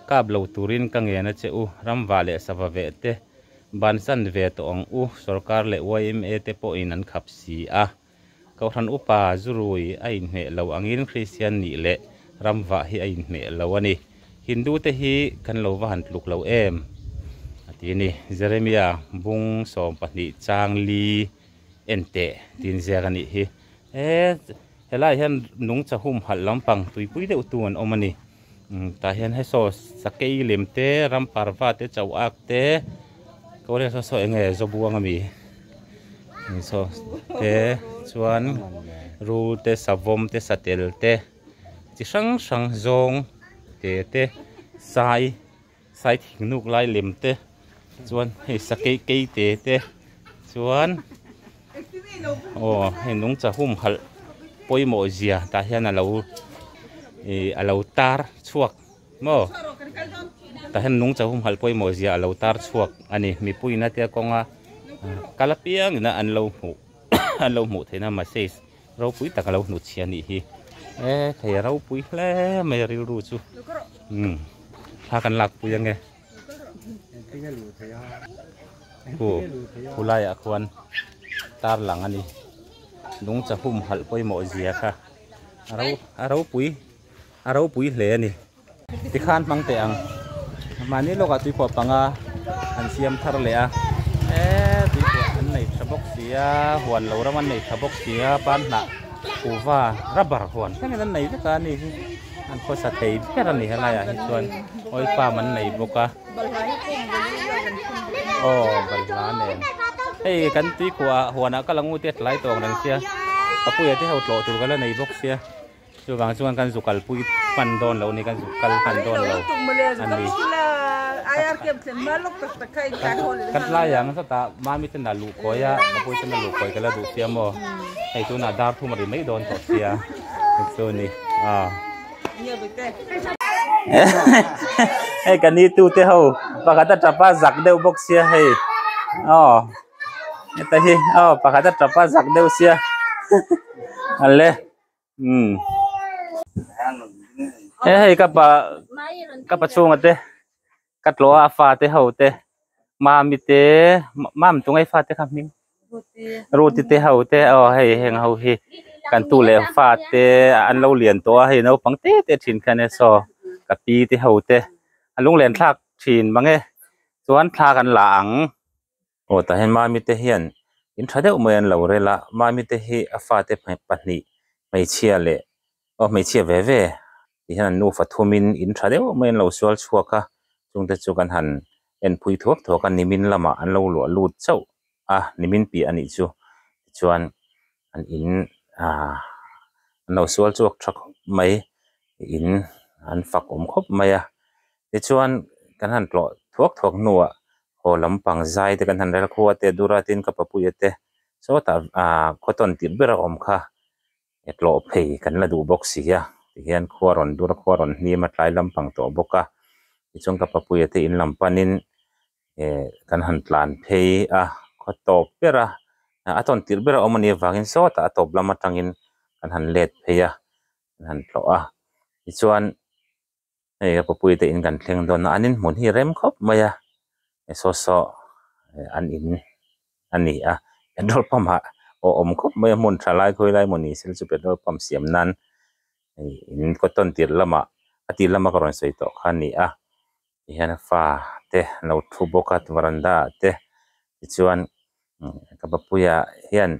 kap lo turin ka nge na che u ram wa le sa wa ve te ban san ve to ong u sarkar le YMA te po in an khap si a ka than upa zurui ai me lo angin christian ni le ram wa hi ai me lo ani hindu te hi kan lo wa han tluk lo em ati ni Jeremiah bung som pani chang li ente tin zerani hi เฮล่าเห็นนุ่งจะหุ่มหัดลำปังตุยปุ้ยเดือดตัวออกมานี่แต่เห็นให้โซสเกยเล็มเตะรำปาร์วาเตะเจ้าอักเตะก็เรียกโซเองไงโซบัวงมีโซเตะชวนรูเตะสะวมเตะสะเตลเตะจิสังสังจงเตะเตะสายทิ้งนุกไล่เล็มเตะชวนให้สเกยเกยเตะเตะชวนโอ้ให้นุ่งจะหุ่มหัดปอยโมเจียแต่เห็นเราตาร์ชวกโมแต่เห็นนุ่งจะหุ่มหัดปอยโมเจียเราตาร์ชวกอันนี้มีปุยนัดเดียกงกาลเปียงนะอันเราหมูอันเราหมูเทน่ามาเซสเราปุยแต่เราหนุเชียนี่ฮีเทเราปุยแล้วไม่รู้จูพากันหลักปุยยังไงผู้ไล่อะควรตาร์หลังอันนี้นุ่งจะหุ่มหัดปอยโมเจียค่ะเราปุยเลยนี่ที่ข้านมังเตียงมานี่เราก็ตุยปอปังอันเสียมทาร์เลยตุยปออันไหนทบกเสียหวนเราละมันไหนทบกเสียบ้านหนักกูว่ารับบาร์หวนแค่นั้นไหนก็การนี่อันโคสัตย์แค่นั้นนี่อะไรอ่ะส่วนโอ้ยป้ามันไหนบกะโอ้บัลลานเองเฮ้ยกันตุยกัวหัวนักก็ลังงูเตี้ยไหลตัวนั่นเสียปุยที่เขาโตตัวกันแล้วในบกเสียส่วนบางส่วนกันสุกัลปุยปันโดนเรานี่กันสุกัลปันโดนเราอันนี้กันลายอย่างสตามามิตรนาลูกคอยมาปุยจะนาลูกคอยกันแล้วดูเสียโมไอตัวนาดาร์ทุ่มอะไรไม่โดนต่อเสียส่วนนี้ไอ้กันนี้ตู้เท้าปากกาตจับป้าจักเดียวบกเสียให้แต่ที่ปากกาตจับป้าจักเดียวเสียอะไรให้กับช่วงเตะกัดล้อฟ้าเตะเขาเตะมามีเตะมาตรงไอ้ฟ้าเตะครับมิ้งรูติเตะเขาเตะให้เฮงเขาให้กันตู้เล่ฟ้าเตะอันเราเรียนตัวให้เราปังเตะชินกันเนี่ยซอกับปีเตะเขาเตะอันลุงเรียนทักชินบางไงส่วนพากันหลังโอ้แต่เห็นมามีเตะเฮียนอินทราเดอเมืองเราเรละมามีเตะให้ฟ้าเตะปันนี่ไม่เชื่อเลยไม่เชื่อเว่ที่นั่นนูฟัดทุมินอินทราเดอเมืองเราสวลชัวค่ะจงแต่จุกันหันเอ็นพุยทั่วกันนิมินละมาอันเราหลัวลูดเจ้านิมินปีอันนี้จูชวนอันอินอันเราสวลจวกชักไม่อินอันฝักคบไม่ที่ชวนกันหันปลอทั่วนัวโหลำปังใจแต่กันหันเรื่องขวดเตดูราตินกับปุยเตโซตาขวดต้นติดเบรอมค่ะปลอเพยกันละดูบ็อกซี่ที่เห็นขวดรอนดูระขวดรอนนี่มาไล่ลำปังตัวบกที่จงกับปุยเตอินลำปันินกันหันลานเพยขวดตบเบรต้นติดเบรอมันนี่วากินโซตาตบลำมาตังอินกันหันเล็ดเพยกันหันปลอที่ชวนกับปุยเตอินกันเพียงโดนอันนี้หมุนที่เริ่มครบมาโซอันอินอันนี้เป็นรถปั๊มครบไม่หมุนทลายคุยไล่หมุนนี่ซึ่งจะเป็นรถปั๊มเสียมนั้นอินก็ต้นตีละมาก็รอนสวยต่อขันนี้ที่เห็นฟ้าเตะเราทุบกัดวรันดาเตะชวนกับปุยเห็น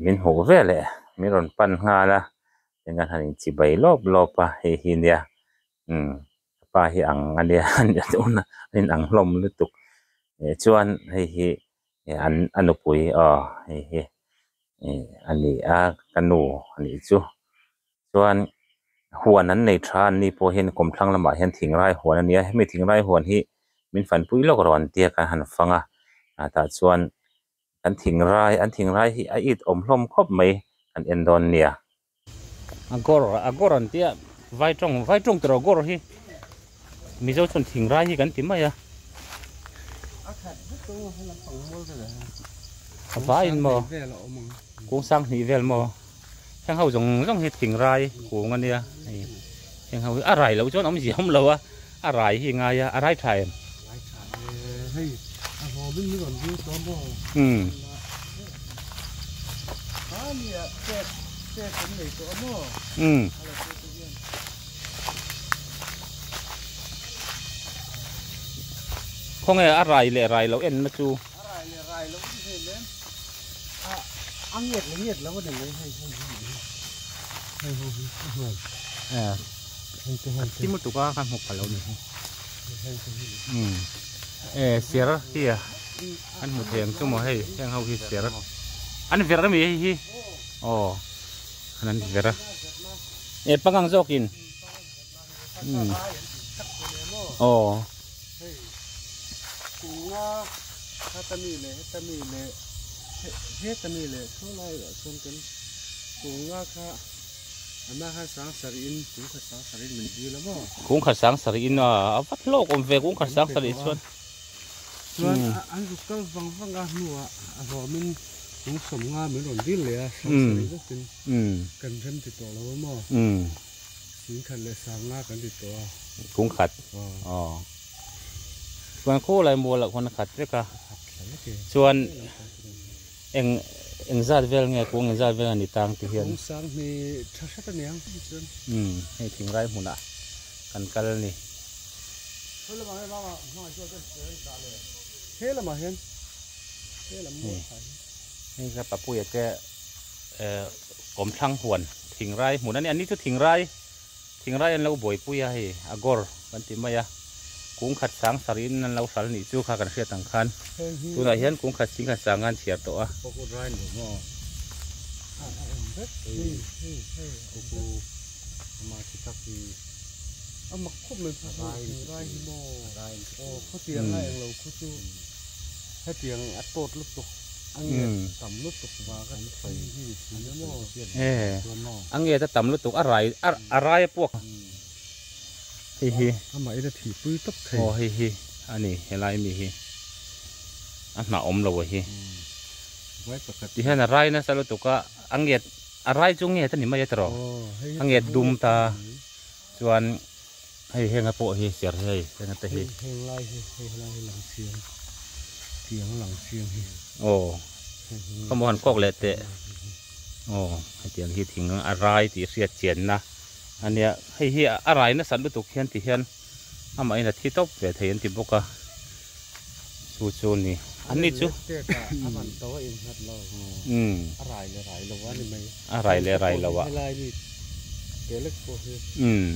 มินหัวเวลมีรอนปันงาละdengan hal ini cibai lob hinia apa hi ang adia una in ang lom lutuk chuan hi anu pui hi ani kanu ani chu chuan huan an nei than ni po hin kom thlang lama hian thingrai huan ania mi thingrai huan hi min fan pui lok ron tia kan han fanga ta chuan an thingrai hi a it om hlom khop mai an endon nia agor antia vai trong tro agor hi mi zo chon thing rai hi kan ti mai vai in mo kung sang ni vel mo sang hau jong hi thing rai ku ngania sang hau rai lo chon om ji hom lo rai hi nga ya rai thai không nghe rai lệ lâu en mà chú rai lâu thì lên ăn nhiệt lắm có thể lấy hay ให้เขาให้ ที่มุตุกาkan hok kalau ni ให้เขา siar kia an mu theng chu mo hei heng ho hi siar an vera mi hi oh anan vera pangang zokin ohกูว่าถ้าตะมีเลยตะมีเลยเฮ็ดตะมีเลยเขาไล่ส่วนกันกูว่าค่ะอันนั้นให้สังสรรค์กูก็สังสรรค์มันดีแล้วมั้ง kung khasang sari in avat lo om ve kung khasang sari chuan ส่วนอันก็ฟังกันหัวรอมันของสมงาเหมือนหล่นดิ้นเลยอ่ะสังสรรค์ก็เป็นกันเริ่มติดต่อแล้วมั้งสิ่งขันเลยสังงากันติดต่อ kung khat oh chuan ko lai mo la kon khat ve ka chuan eng zat vel nge kung eng zat vel ani tang ti hian ของสังนี่ชัดๆเนี่ยส่วน hei thing rai hmuna kan kal ni เฮ้ยละมาช่วยกันเฮ้ยละมาเห็นเฮ้ยละมา นี่ก็ปะปุยแกกลมทั้งหวนถิงไรหมุนอันนี้ทุถิงไรอันเราบ่อยปุยให้อากอร์บันติมายากุ้งขัดสังสารินนั่นเราสารนี่จู้ข้ากันเสียต่างคันตัวไหนเห็นกุ้งขัดสิงขัดสังงานเสียตัว ปกติไรหนูก็กูมาที่ทักทีเอามาคุบเลยไรโม่ไรโอ้เขาเตียงให้เราเขาจู้ให้เตียงอัดโตดลูกตกอันนี้ต่ำลูกตกมากันใส่ที่สีน้ำโม่อันนี้จะต่ำลูกตกอะไรพวกฮิทำไมจะถีบปื้ตกเทโอ้ฮิอันนี้เฮลัยมีฮิอันหนาอมเราฮิที่เห็นอะไรนะสรุปตุกะอันนี้อะไรจุงเงี้ยท่านนี่ไม่จะรออันนี้ดุมตาส่วนให้เฮงกระโปะฮิเสียให้เฮงตะฮิเฮงไล่หลังเสียงหลังเสียงฮิโอ้ขโมยกอกเละเตะโอ้ให้เตียงฮิทิ้งอะไรที่เสียเจียนนะอันเนี้ยให้เฮียอะไรนะสันตุกเฮียนที่เฮียนทำไมนะที่ต๊อบเวทีนที่บุกะชูนี่อันนี้จูมันโตเองครับเราอะไรเราว่านี่ไม่อะไรเราวะอะไรนี่เกล็ดโค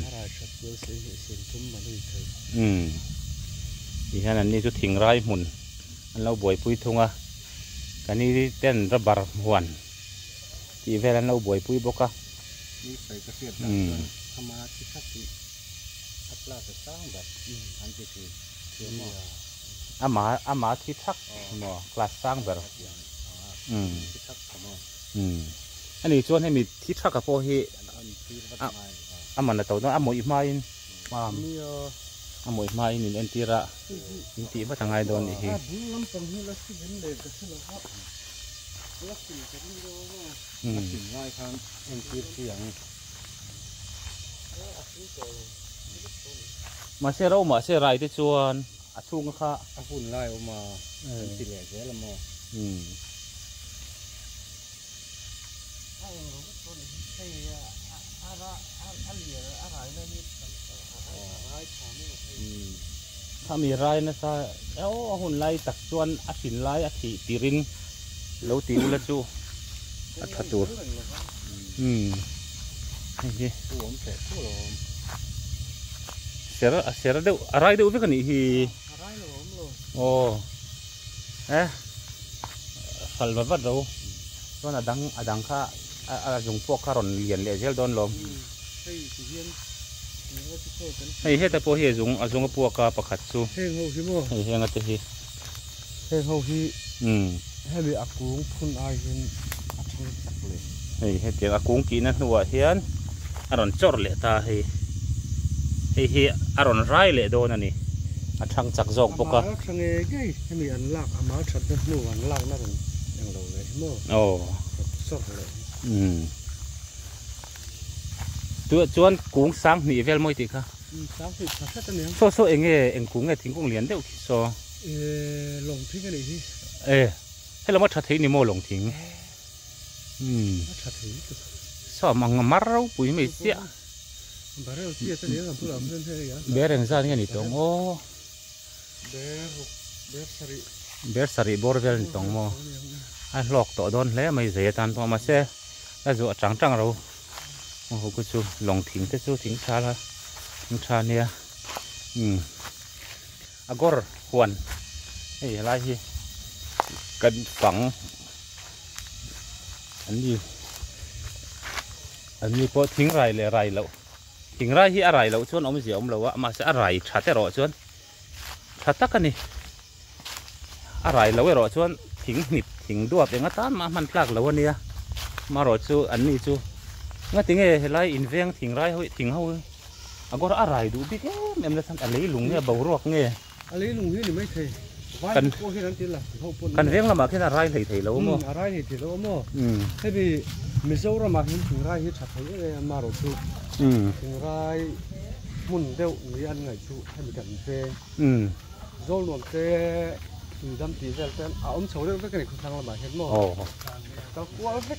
อะไรชัดเจนเส้นทุ่มมาเลยเถอะที่เฮียนอันนี้จุดทิ้งไรหมุนอันเราบ่อยปุยทุ่งอ่ะกันนี้เต้นระบาดหวนที่เวลาเราบ่อยปุยบุกะนี่ใส่กระเทียมทำมาที่ทักที่ทับลาจะสร้างแบบอันที่คือเชื่อมั่นอามาที่ทักหมอกลาสสร้างแบบที่ทักทำอันนี้ชวนให้มีที่ทักกับพวกที่มันตัวนั้นหมวยไม้หมวยไม้นี่เอ็นตีระอินตีมาทางไงโดนอีกทีสิ่งง่ายครับเอ็นตีเสียงมาเสียเรามาเสียไรที่ชวนช่วงค่ะหุ่นไล่ออกมาติดแหลกแล้วละมั้งถ้ามีไรนะซะแล้วหุ่นไล่ตักชวนอาศินไล่อาทิตีรินแล้วติวละจูอัฐตูนี่ตัวผมเสร็จตัวผมเสียระเดี๋ยวอะไรเดี๋ยวไปกันนี่ฮีโอ้ฝันวัดเราตอนอดังข้าจงพวกข้ารอนเลียนเลยเจ้าโดนลมให้เฮ็ดแต่พวกเฮจงพวกข้าประคัดสู้เฮงเขาที่มั้งเฮงก็จะเฮเขาที่ให้มีอากุ้งพุ่นไอเห็นอัดทั้งตักเลยให้เกี่ยวอากุ้งกินนั่นหัวเฮียนอารอนจอร์เลยตาให้อารอนไรเลยโดนอันนี้ทางจักรจงปกติทางเอ๋ยให้มีอันลากมาชัดด้วยนู่นอันลากนั่นอย่างเราเลยที่มั้งโอ้สดเลยตัวจวนกุ้งสังนี่เวลมวยติค่ะสังติดชัดๆเนี่ยโซเองกุ้งทิ้งกุ้งเลี้ยนเดี๋ยวโซลงทิ้งกันเลยที่ให้เรามาชัดทิ้งนี่โมลงทิ้งชัดทิ้งชอบมังมาเราปุ๋ยไม่เสียบาร์เรลเสียตัวนี้กับผู้หลังเพื่อนเท่ยังเบร์เองซ่านี่ตรงโอ้เบร์สารีบอร์เวลนี่ตรงโมไอ้หลอกต่อโดนแล้วไม่เสียตันพอมาเสียแล้วจู่จังเรา hồ cô chú lòng thỉnh thế chú thỉnh cha nia agor huan hey lai hi cần phẳng anh như có thính rai lậu thính rai hi rai lậu chuan ông gì ông lậu mà sẽ rai chặt thế rồi chuan chặt tắc anh rai lậu rồi chuan thính đuộc để ngắt tan mà man plak lậu anh nia mà rồi chú anh đi chú ngắt tiếng nghe lai inveng thính rai hoi thính hoi agor rai đủ biết em là thằng lấy lùng nghe bầu ruột nghe lấy lùng như mấy thầy cần riêng là mà cái là rai thầy lâu mà rai thì lâu mà thế vì mình sâu ra mà hiện thằng rai hiện chặt thấy mà rồi chú thằng rai muốn đeo người ăn ngày chú hay mình cần phê rồi luôn phê từ đâm tí ra tên ông cháu đấy cái này không thằng là mà hiện mà tao qua vết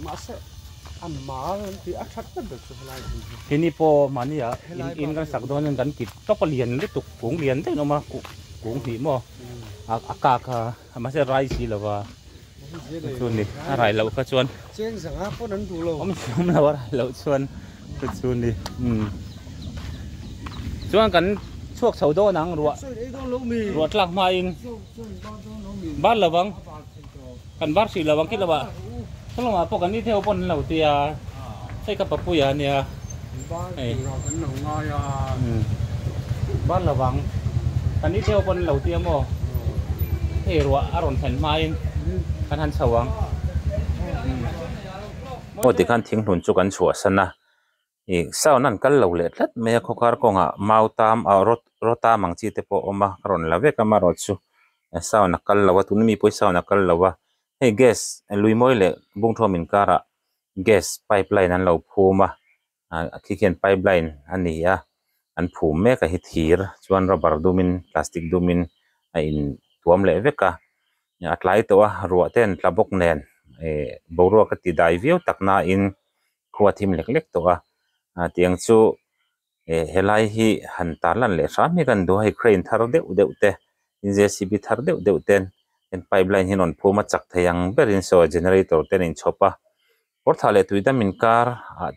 mà sẽ ăn má thì ăn chắc được chú lại thì nipo mà nè in cái sạc đó nên gắn kịp tóc liền liên tục cũng liền thế nó mà cũng thì mà akak mà sẽ rai gì là và chuan đi rai lẩu cái chuan trên rằng áp có nấn đủ lâu ông là rai lẩu chuan cái chuan đi chuan cần chuộc sầu đô nắng ruột lạc mai in bát là vâng cần bát xì là vâng kia là bạn thế là mà po cần đi theo con lẩu thì xây cái bắp bùi nè bát là vâng cần đi theo con lẩu tiêm mà thì ruột aron thành mai kan han sawang o ti kan thing hun chu kan chua sana sao nan kal lo le tlat me khokar ko nga mau tam a rota mang chi te po oma karon la ve kama ro chu sao na kal lawa tu mi poi sao na kal lawa he gas lui moi le bung thom in kara gas pipeline an lo phuma khiken pipeline ani an phum me ka hi thir chuan rubber dumin plastic dumin in tuam le veka atlai to ruwa ten tlabok nen boruwa ka ti dai viu takna in khuwa thim lek lek to tiang chu helai hi han tarlan le sa mi kan do hai crane thar deuh te in jcb thar deuh ten en pipeline hin on phuma chak thayang berin so generator ten in chopa por thale tuida min kar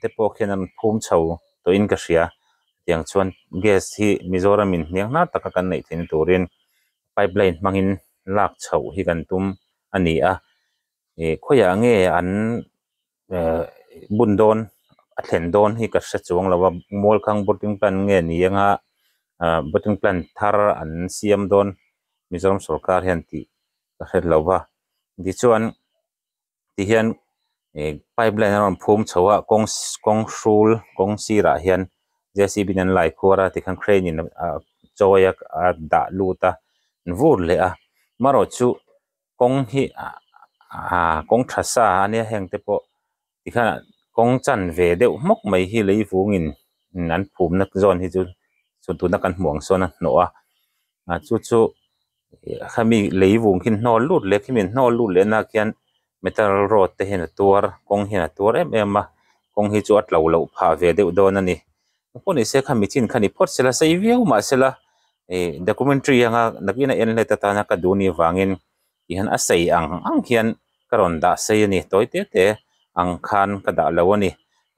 te po khenan phum chho to in ka hria tiang chuan gas hi mizoram in hniang na taka kan nei thin turin pipeline mangin lak chho hi kan tum ani khoya nge an bundon athen don hi ka hre chuang lawa mol khang boting plan nge ni anga boting plan thar an siam don mizoram sarkar hian ti ka hre lawa di chuan ti hian pipeline ron phum chowa kong hrul kong sira hian jcb nan lai khora ti khan crane in choya da luta vur le maro chu kong hi kong thasa ania heng te po ti khan kong chan ve deuh mok mai hi lei vungin an phum na zone hi chu tu na kan hmuang sona no chu khami lei vung khin hnol lut le khimin hnol lut le na kian metal rod te hin tuar kong hin tuar em kong hi chu atlo lo pha ve deuh don ani poni se khami chin khani phot sela sei viau ma sela documentary anga nakina en le ta na ka duni wangin ihan a sei ang hian karon da sei ani toite te ang khan ka da lawani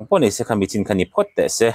poni se khami chin khani phot te se